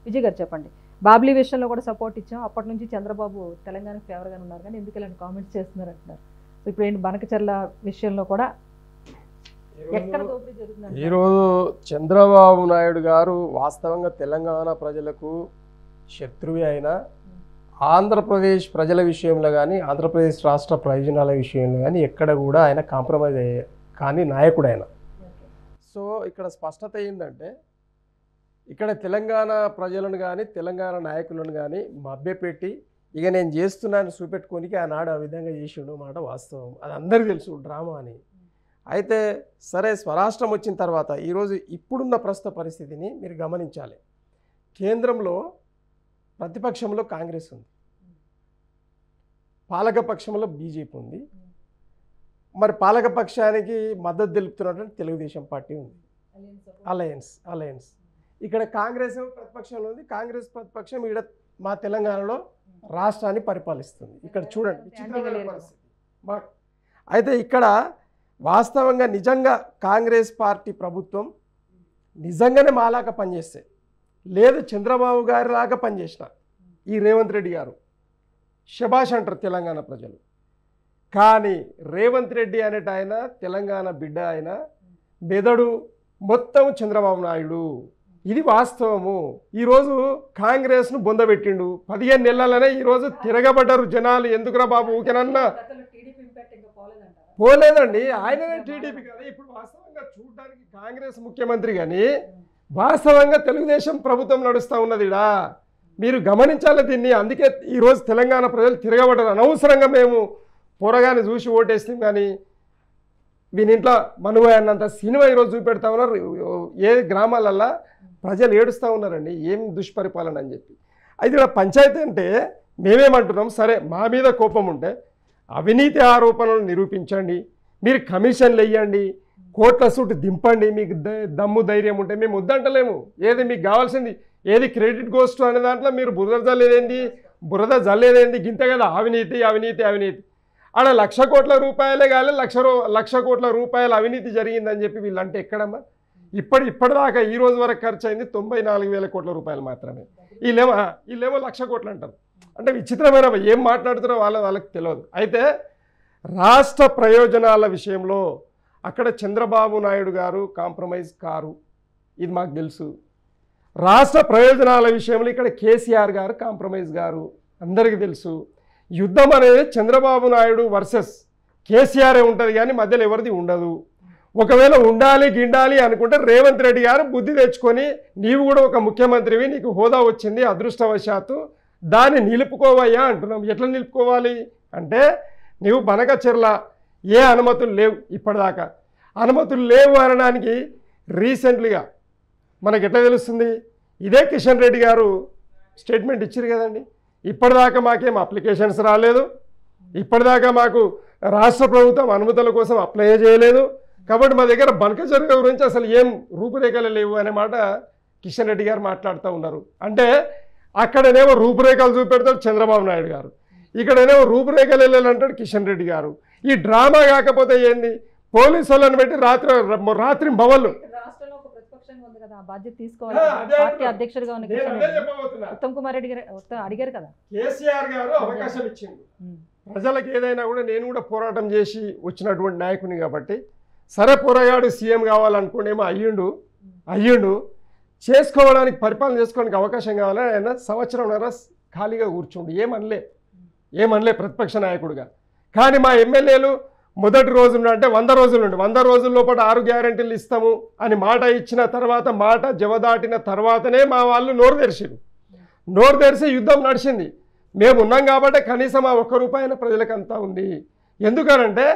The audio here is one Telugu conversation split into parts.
విజయ్ గారు చెప్పండి. బాబ్లీ విషయంలో కూడా సపోర్ట్ ఇచ్చాం. అప్పటి నుంచి చంద్రబాబు తెలంగాణకు ఫేవర్గానే ఉన్నారు, కానీ ఎందుకు ఇలాంటి కామెంట్స్ చేస్తున్నారు అంటున్నారు. సో ఇప్పుడు ఏంటి బనకచర్ల విషయంలో కూడా ఎక్కడ దోపిడీ జరుగుతుంది? ఈరోజు చంద్రబాబు నాయుడు గారు వాస్తవంగా తెలంగాణ ప్రజలకు శత్రువే అయినా ఆంధ్రప్రదేశ్ ప్రజల విషయంలో కానీ ఆంధ్రప్రదేశ్ రాష్ట్ర ప్రయోజనాల విషయంలో కానీ ఎక్కడ కూడా ఆయన కాంప్రమైజ్ అయ్యే కానీ నాయకుడు ఆయన. సో ఇక్కడ స్పష్టత ఏంటంటే ఇక్కడ తెలంగాణ ప్రజలను కానీ తెలంగాణ నాయకులను కానీ మభ్యపెట్టి ఇక నేను చేస్తున్నాను చూపెట్టుకోనికి ఆనాడు ఆ విధంగా చేసిండు మాట వాస్తవం. అది అందరికీ తెలుసు డ్రామా అని. అయితే సరే స్వరాష్ట్రం వచ్చిన తర్వాత ఈరోజు ఇప్పుడున్న ప్రస్తుత పరిస్థితిని మీరు గమనించాలి. కేంద్రంలో ప్రతిపక్షంలో కాంగ్రెస్ ఉంది, పాలకపక్షంలో బీజేపీ ఉంది, మరి పాలకపక్షానికి మద్దతు తెలుపుతున్నటువంటి తెలుగుదేశం పార్టీ ఉంది, అలయన్స్. ఇక్కడ కాంగ్రెస్ ప్రతిపక్షంలో ఉంది. కాంగ్రెస్ ప్రతిపక్షం ఇక్కడ మా తెలంగాణలో రాష్ట్రాన్ని పరిపాలిస్తుంది. ఇక్కడ చూడండి విచిత్రమైన పరిస్థితి. అయితే ఇక్కడ వాస్తవంగా నిజంగా కాంగ్రెస్ పార్టీ ప్రభుత్వం నిజంగానే మాలాగా పనిచేస్తే లేదు చంద్రబాబు గారి లాగా పనిచేసిన ఈ రేవంత్ రెడ్డి గారు శభాష్ అంటారు తెలంగాణ ప్రజలు. కానీ రేవంత్ రెడ్డి అనేట ఆయన తెలంగాణ బిడ్డ, ఆయన మెదడు మొత్తం చంద్రబాబు నాయుడు. ఇది వాస్తవము. ఈరోజు కాంగ్రెస్ను బొందబెట్టిండు. 15 నెలలనే ఈరోజు తిరగబడ్డారు జనాలు. ఎందుకురా బాబు ఊకెనన్నా పోలేదండి. ఆయననే టీడీపీ కదా. ఇప్పుడు వాస్తవంగా చూడడానికి కాంగ్రెస్ ముఖ్యమంత్రి కానీ వాస్తవంగా తెలుగుదేశం ప్రభుత్వం నడుస్తూ ఉన్నది. మీరు గమనించాలి దీన్ని. అందుకే ఈరోజు తెలంగాణ ప్రజలు తిరగబడ్డారు. అనవసరంగా మేము పోరగాన్ని చూసి ఓటేస్తాం కానీ వీనింట్లో మనువై అన్నంత సినిమా ఈరోజు చూపెడతా ఉన్నారు. ఏ గ్రామాలల్లో ప్రజలు ఏడుస్తూ ఉన్నారండి ఏం దుష్పరిపాలన అని చెప్పి. అయితే ఇక్కడ పంచాయతీ అంటే మేమేమంటున్నాం, సరే మా మీద కోపం ఉంటే అవినీతి ఆరోపణలు నిరూపించండి, మీరు కమిషన్లు వేయండి, కోట్ల సూటు దింపండి, మీకు దమ్ము ధైర్యం ఉంటే మేము వద్దంటలేము. ఏది మీకు కావాల్సింది ఏది క్రెడిట్ గోస్ట్ అనే దాంట్లో మీరు బురద జల్లేదేంది గింత కదా. అవినీతి అవినీతి అవినీతి ఆడ 1,00,000 కోట్ల రూపాయలే కాలే 1,00,000 కోట్ల రూపాయల అవినీతి జరిగిందని చెప్పి వీళ్ళంటే ఎక్కడమ్మా? ఇప్పటిదాకా ఈ రోజు వరకు ఖర్చు అయింది 94,000 కోట్ల రూపాయలు మాత్రమే. వీళ్ళేమో 1,00,000 కోట్లు అంటారు. అంటే విచిత్రమైన ఏం మాట్లాడుతున్నారో వాళ్ళకి తెలియదు. అయితే రాష్ట్ర ప్రయోజనాల విషయంలో అక్కడ చంద్రబాబు నాయుడు గారు కాంప్రమైజ్ కారు, ఇది మాకు తెలుసు. రాష్ట్ర ప్రయోజనాల విషయంలో ఇక్కడ కేసీఆర్ గారు కాంప్రమైజ్ గారు, అందరికీ తెలుసు. యుద్ధం అనేది చంద్రబాబు నాయుడు వర్సెస్ కేసీఆరే ఉంటుంది కానీ మధ్యలో ఎవరిది ఉండదు. ఒకవేళ ఉండాలి గిండాలి అనుకుంటే రేవంత్ రెడ్డి గారు బుద్ధి తెచ్చుకొని నీవు కూడా ఒక ముఖ్యమంత్రివి, నీకు హోదా వచ్చింది అదృష్టవశాత్తు, దాన్ని నిలుపుకోవయ్యా అంటున్నాం. ఎట్లా నిలుపుకోవాలి అంటే నీవు బనకచెర్ల ఏ అనుమతులు లేవు, ఇప్పటిదాకా అనుమతులు లేవు అనడానికి రీసెంట్లీగా మనకు ఎట్లా తెలుస్తుంది? ఇదే కిషన్ రెడ్డి గారు స్టేట్మెంట్ ఇచ్చారు కదండి. ఇప్పటిదాకా మాకేం అప్లికేషన్స్ రాలేదు, ఇప్పటిదాకా మాకు రాష్ట్ర ప్రభుత్వం అనుమతుల కోసం అప్లై చేయలేదు, కాబట్టి మా దగ్గర బనకచెర్ల గురించి అసలు ఏం రూపురేఖలు లేవు అనే మాట కిషన్ రెడ్డి గారు మాట్లాడుతూ ఉన్నారు. అంటే అక్కడనేమో రూపురేఖలు చూపెడతాడు చంద్రబాబు నాయుడు గారు, ఇక్కడనేమో రూపురేఖలు వెళ్ళాలంటాడు కిషన్ రెడ్డి గారు. ఈ డ్రామా కాకపోతే ఏంది? పోలీసు వాళ్ళని పెట్టి రాత్రి భవన్లు బాధ్యత తీసుకోవాలి. పార్టీ అధ్యక్షుడిగా ఉన్న ఉత్తమ్ కుమార్ రెడ్డి గారు అడిగారు కదా, కేసీఆర్ గారు అవకాశం ఇచ్చింది ప్రజలకు. ఏదైనా కూడా నేను కూడా పోరాటం చేసి వచ్చినటువంటి నాయకుని కాబట్టి సరే పోరగాడు సీఎం కావాలనుకోండేమో అయ్యిండు చేసుకోవడానికి పరిపాలన చేసుకోవడానికి అవకాశం కావాలని ఆయన సంవత్సరంన్నర ఖాళీగా కూర్చుండు, ఏమనలే ప్రతిపక్ష నాయకుడిగా. కానీ మా ఎమ్మెల్యేలు మొదటి రోజు అంటే 100 రోజులు నుండి 100 రోజుల లోపల 6 గ్యారెంటీలు ఇస్తాము అని మాట ఇచ్చిన తర్వాత మాట జవదాటిన తర్వాతనే మా వాళ్ళు నోరు తెరిచి యుద్ధం నడిచింది. మేము ఉన్నాం కాబట్టి కనీసం ఆ 1 రూపాయి ప్రజలకు అంతా ఉంది. ఎందుకనంటే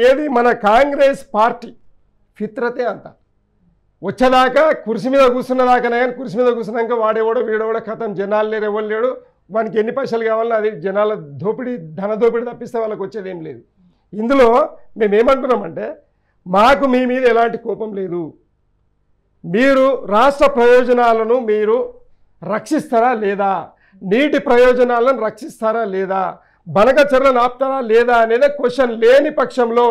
ఏది మన కాంగ్రెస్ పార్టీ ఫిత్రతే అంత వచ్చేదాకా కుర్చీ మీద కూర్చున్నదాకానే, కానీ కుర్చీ మీద కూర్చున్నాక వాడేవాడో వీడేవాడో కథం జనాలు లేరు, ఎవరు లేడు, వానికి ఎన్ని పైసలు కావాలన్నా అది జనాల ధన దోపిడీ తప్పిస్తే వాళ్ళకి వచ్చేది ఏం లేదు. ఇందులో మేమేమంటున్నామంటే మాకు మీ మీద ఎలాంటి కోపం లేదు, మీరు రాష్ట్ర ప్రయోజనాలను మీరు రక్షిస్తారా లేదా, నీటి ప్రయోజనాలను రక్షిస్తారా లేదా, బనకచెర్లను ఆపుతారా లేదా అనేది క్వశ్చన్ లేని పక్షంలో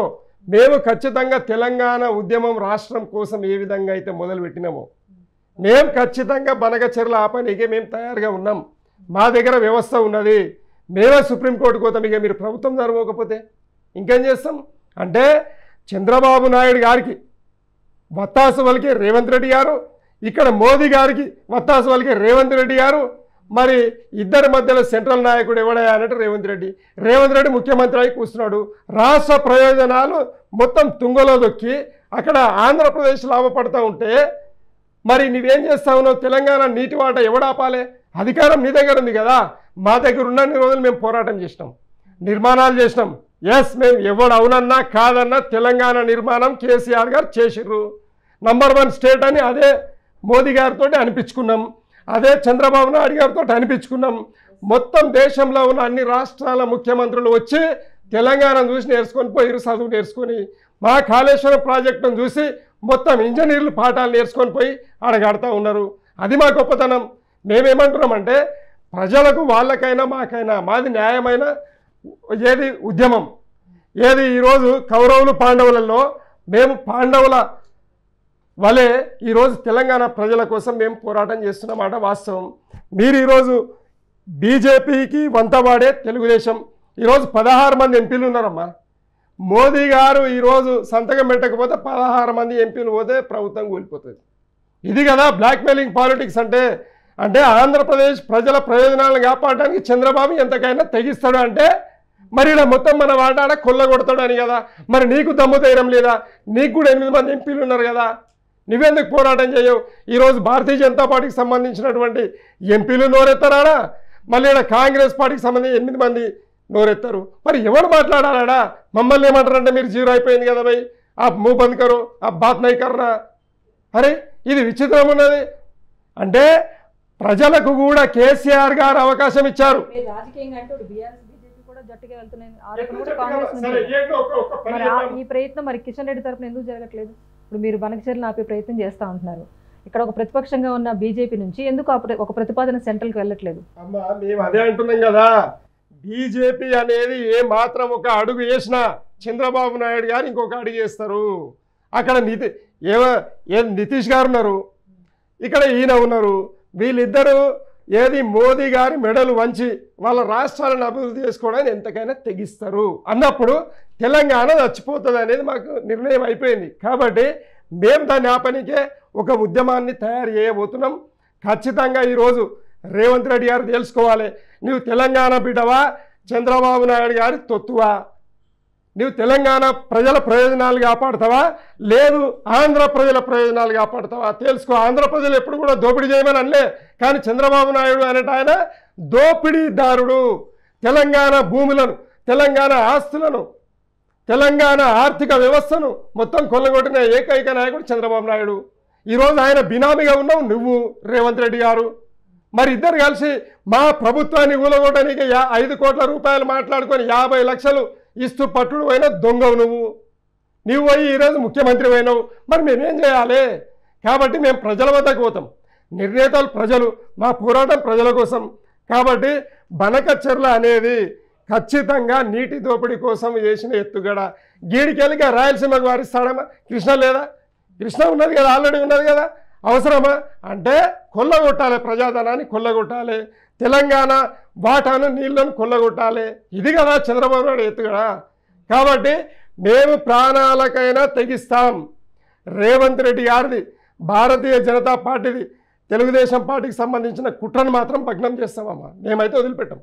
మేము ఖచ్చితంగా తెలంగాణ ఉద్యమం రాష్ట్రం కోసం ఏ విధంగా అయితే మొదలుపెట్టినామో మేము ఖచ్చితంగా బనకచెర్ల ఆపనీకే మేము తయారుగా ఉన్నాం. మా దగ్గర వ్యవస్థ ఉన్నది. మేమే సుప్రీంకోర్టుకు పోతాం. ఇక మీరు ప్రభుత్వం జరగకపోతే ఇంకేం చేస్తాం అంటే చంద్రబాబు నాయుడు గారికి వత్తాసు వలికే రేవంత్ రెడ్డి గారు, ఇక్కడ మోదీ గారికి వత్తాసు వలికే రేవంత్ రెడ్డి గారు. మరి ఇద్దరి మధ్యలో సెంట్రల్ నాయకుడు ఎవడయా అన్నట్టు రేవంత్ రెడ్డి ముఖ్యమంత్రి అయి కూర్చున్నాడు. రాష్ట్ర ప్రయోజనాలు మొత్తం తుంగలో దొక్కి అక్కడ ఆంధ్రప్రదేశ్ లాభపడుతూ ఉంటే మరి నువ్వేం చేస్తా ఉన్నావు? తెలంగాణ నీటి వాట ఎవడాపాలే? అధికారం నీ దగ్గర ఉంది కదా. మా దగ్గర ఉన్నన్ని రోజులు మేము పోరాటం చేసినాం, నిర్మాణాలు చేసినాం. ఎస్, మేము ఎవడు అవునన్నా కాదన్నా తెలంగాణ నిర్మాణం కేసీఆర్ గారు చేసిర్రు. నంబర్ 1 స్టేట్ అని అదే మోదీ గారితో అనిపించుకున్నాం, అదే చంద్రబాబు నాయుడు గారితో అనిపించుకున్నాం. మొత్తం దేశంలో ఉన్న అన్ని రాష్ట్రాల ముఖ్యమంత్రులు వచ్చి తెలంగాణను చూసి నేర్చుకొని పోయి చదువు నేర్చుకొని మా కాళేశ్వరం ప్రాజెక్టును చూసి మొత్తం ఇంజనీర్లు పాఠాలు నేర్చుకొని పోయి అడగడుతూ ఉన్నారు. అది మా గొప్పతనం. మేమేమంటున్నామంటే ప్రజలకు వాళ్ళకైనా మాకైనా మాది న్యాయమైన ఏది ఉద్యమం ఏది. ఈరోజు కౌరవులు పాండవులలో మేము పాండవుల వలె ఈరోజు తెలంగాణ ప్రజల కోసం మేము పోరాటం చేస్తున్నమాట వాస్తవం. మీరు ఈరోజు బీజేపీకి వంతవాడే తెలుగుదేశం. ఈరోజు 16 మంది ఎంపీలు ఉన్నారమ్మా. మోదీ గారు ఈరోజు సంతకం పెట్టకపోతే 16 మంది ఎంపీలు పోతే ప్రభుత్వం కూలిపోతుంది. ఇది కదా బ్లాక్మెయిలింగ్ పాలిటిక్స్ అంటే. అంటే ఆంధ్రప్రదేశ్ ప్రజల ప్రయోజనాలను కాపాడడానికి చంద్రబాబు ఎంతకైనా తెగిస్తాడు అంటే మరి ఇలా మొత్తం మన వాటాడ కొల్లగొడతాడు అని కదా. మరి నీకు దమ్ము ధైర్యం లేదా? నీకు కూడా 8 మంది ఎంపీలు ఉన్నారు కదా, నువ్వెందుకు పోరాటం చేయవు? ఈరోజు భారతీయ జనతా పార్టీకి సంబంధించినటువంటి ఎంపీలు నోరెత్తారా? మళ్ళీ ఇక్కడ కాంగ్రెస్ పార్టీకి సంబంధించి 8 మంది నోరెత్తారు. మరి ఎవరు మాట్లాడాలా? మమ్మల్ని ఏమంటారంటే మీరు జీరో అయిపోయింది కదా భయ్, ఆ మూవ్ బంద్ కరో, ఆ బాత్ నై కర్నా. అరే ఇది విచిత్రం ఉన్నది. అంటే ప్రజలకు కూడా కేసీఆర్ గారు అవకాశం ఇచ్చారు. ఈ ప్రయత్నం మరి కిషన్ రెడ్డి తరపున ఎందుకు జరగట్లేదు? ఇప్పుడు మీరు బనకచెర్లను ఆపే ప్రయత్నం చేస్తూ ఉంటున్నారు. ఇక్కడ ఒక ప్రతిపక్షంగా ఉన్న బీజేపీ నుంచి ఎందుకు ఒక ప్రతిపాదన సెంట్రల్కి వెళ్ళట్లేదు? అమ్మా మేము అదే అంటున్నాం కదా. బీజేపీ అనేది ఏ మాత్రం ఒక అడుగు వేసినా చంద్రబాబు నాయుడు గారు ఇంకొక అడుగు వేస్తారు. అక్కడ నితీష్ గారు ఉన్నారు, ఇక్కడ ఈయన ఉన్నారు. వీళ్ళిద్దరూ ఏది మోదీ గారి మెడలు వంచి వాళ్ళ రాష్ట్రాలను అభివృద్ధి చేసుకోవడానికి ఎంతకైనా తెగిస్తారు అన్నప్పుడు తెలంగాణ చచ్చిపోతుంది అనేది మాకు నిర్ణయం అయిపోయింది. కాబట్టి మేము దాన్ని ఆపనికే ఒక ఉద్యమాన్ని తయారు చేయబోతున్నాం. ఖచ్చితంగా ఈరోజు రేవంత్ రెడ్డి గారు తెలుసుకోవాలి, నువ్వు తెలంగాణ బిడ్డవా చంద్రబాబు నాయుడు గారి తొత్తువా? నువ్వు తెలంగాణ ప్రజల ప్రయోజనాలు కాపాడుతావా లేదు ఆంధ్ర ప్రజల ప్రయోజనాలు కాపాడుతావా తెలుసుకో. ఆంధ్ర ప్రజలు ఎప్పుడు కూడా దోపిడీ చేయమని అనలే, కానీ చంద్రబాబు నాయుడు అనేట ఆయన దోపిడీదారుడు. తెలంగాణ భూములను, తెలంగాణ ఆస్తులను, తెలంగాణ ఆర్థిక వ్యవస్థను మొత్తం కొల్లగొట్టిన ఏకైక నాయకుడు చంద్రబాబు నాయుడు. ఈరోజు ఆయన బినామీగా ఉన్నావు నువ్వు రేవంత్ రెడ్డి గారు. మరి ఇద్దరు కలిసి మా ప్రభుత్వాన్ని ఊలగొట్టడానికి 5 కోట్ల రూపాయలు మాట్లాడుకొని 50 లక్షలు ఇస్తూ పట్టుడు అయినా దొంగవు నువ్వు పోయి ఈరోజు ముఖ్యమంత్రి అయినావు. మరి మేమేం చేయాలి? కాబట్టి మేము ప్రజల వద్దకు పోతాం. నిర్ణేతలు ప్రజలు, మా పోరాటం ప్రజల కోసం. కాబట్టి బనకచెర్ల అనేది ఖచ్చితంగా నీటి దోపిడీ కోసం చేసిన ఎత్తుగడ. గీడికెళ్ళిగా రాయలసీమకు వారిస్తాడమ్మా? కృష్ణ లేదా? కృష్ణ ఉన్నది కదా, ఆల్రెడీ ఉన్నది కదా. అవసరమా? అంటే కొల్లగొట్టాలి, ప్రజాధనాన్ని కొల్లగొట్టాలి, తెలంగాణ వాటాను నీళ్లను కొల్లగొట్టాలి. ఇది కదా చంద్రబాబు నాయుడు ఎత్తుగడ. కాబట్టి మేము ప్రాణాలకైనా తెగిస్తాం. రేవంత్ రెడ్డి గారిది, భారతీయ జనతా పార్టీది, తెలుగుదేశం పార్టీకి సంబంధించిన కుట్రను మాత్రం భగ్నం చేస్తామమ్మా. మేమైతే వదిలిపెట్టాం.